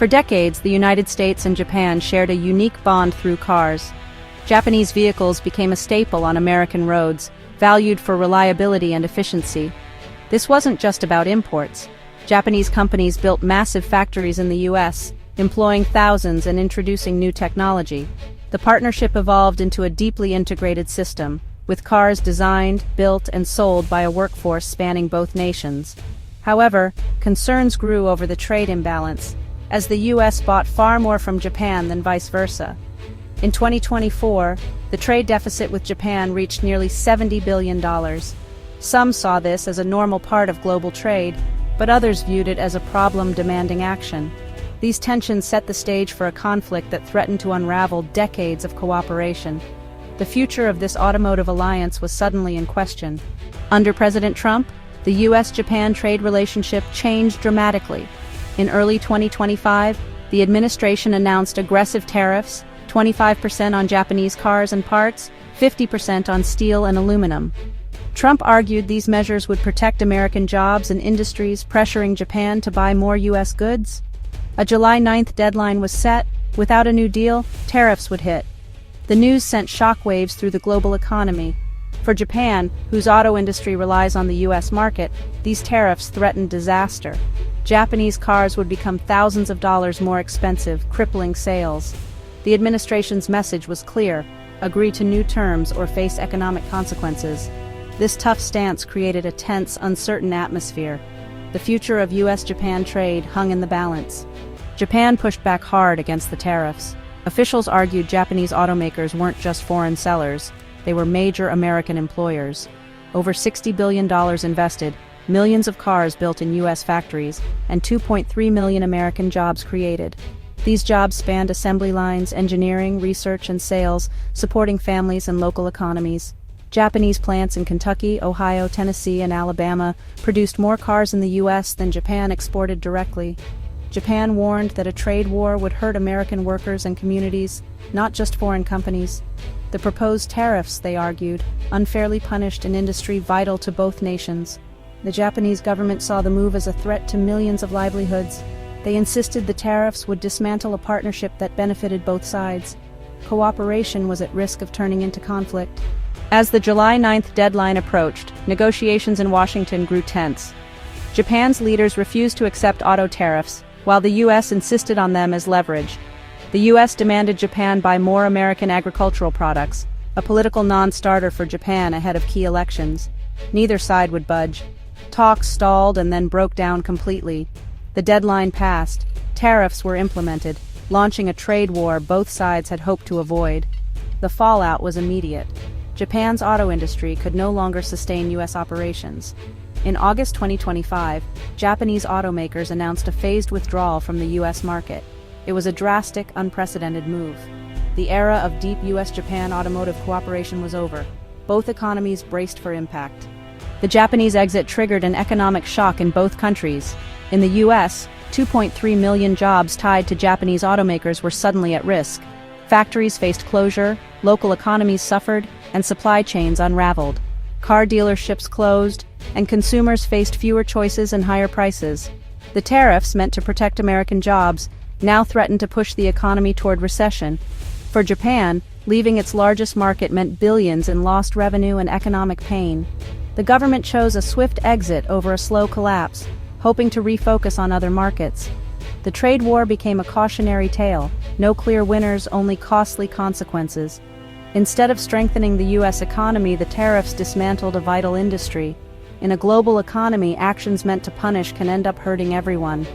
For decades, the United States and Japan shared a unique bond through cars. Japanese vehicles became a staple on American roads, valued for reliability and efficiency. This wasn't just about imports. Japanese companies built massive factories in the U.S., employing thousands and introducing new technology. The partnership evolved into a deeply integrated system, with cars designed, built, and sold by a workforce spanning both nations. However, concerns grew over the trade imbalance, as the U.S. bought far more from Japan than vice versa. In 2024, the trade deficit with Japan reached nearly $70 billion. Some saw this as a normal part of global trade, but others viewed it as a problem demanding action. These tensions set the stage for a conflict that threatened to unravel decades of cooperation. The future of this automotive alliance was suddenly in question. Under President Trump, the U.S.-Japan trade relationship changed dramatically. In early 2025, the administration announced aggressive tariffs, 25% on Japanese cars and parts, 50% on steel and aluminum. Trump argued these measures would protect American jobs and industries, pressuring Japan to buy more U.S. goods. A July 9th deadline was set. Without a new deal, tariffs would hit. The news sent shockwaves through the global economy. For Japan, whose auto industry relies on the U.S. market, these tariffs threatened disaster. Japanese cars would become thousands of dollars more expensive, crippling sales. The administration's message was clear: agree to new terms or face economic consequences. This tough stance created a tense, uncertain atmosphere. The future of U.S.-Japan trade hung in the balance. Japan pushed back hard against the tariffs. Officials argued Japanese automakers weren't just foreign sellers, they were major American employers. Over $60 billion invested, millions of cars built in U.S. factories, and 2.3 million American jobs created. These jobs spanned assembly lines, engineering, research, and sales, supporting families and local economies. Japanese plants in Kentucky, Ohio, Tennessee, and Alabama produced more cars in the U.S. than Japan exported directly. Japan warned that a trade war would hurt American workers and communities, not just foreign companies. The proposed tariffs, they argued, unfairly punished an industry vital to both nations. The Japanese government saw the move as a threat to millions of livelihoods. They insisted the tariffs would dismantle a partnership that benefited both sides. Cooperation was at risk of turning into conflict. As the July 9th deadline approached, negotiations in Washington grew tense. Japan's leaders refused to accept auto tariffs, while the U.S. insisted on them as leverage. The U.S. demanded Japan buy more American agricultural products, a political non-starter for Japan ahead of key elections. Neither side would budge. Talks stalled and then broke down completely. The deadline passed. Tariffs were implemented, launching a trade war both sides had hoped to avoid. The fallout was immediate. Japan's auto industry could no longer sustain U.S. operations. In August 2025, Japanese automakers announced a phased withdrawal from the U.S. market. It was a drastic, unprecedented move. The era of deep U.S.-Japan automotive cooperation was over. Both economies braced for impact. The Japanese exit triggered an economic shock in both countries. In the U.S., 2.3 million jobs tied to Japanese automakers were suddenly at risk. Factories faced closure, local economies suffered, and supply chains unraveled. Car dealerships closed, and consumers faced fewer choices and higher prices. The tariffs, meant to protect American jobs, now threatened to push the economy toward recession. For Japan, leaving its largest market meant billions in lost revenue and economic pain. The government chose a swift exit over a slow collapse, hoping to refocus on other markets. The trade war became a cautionary tale: no clear winners, only costly consequences. Instead of strengthening the U.S. economy, the tariffs dismantled a vital industry. In a global economy, actions meant to punish can end up hurting everyone.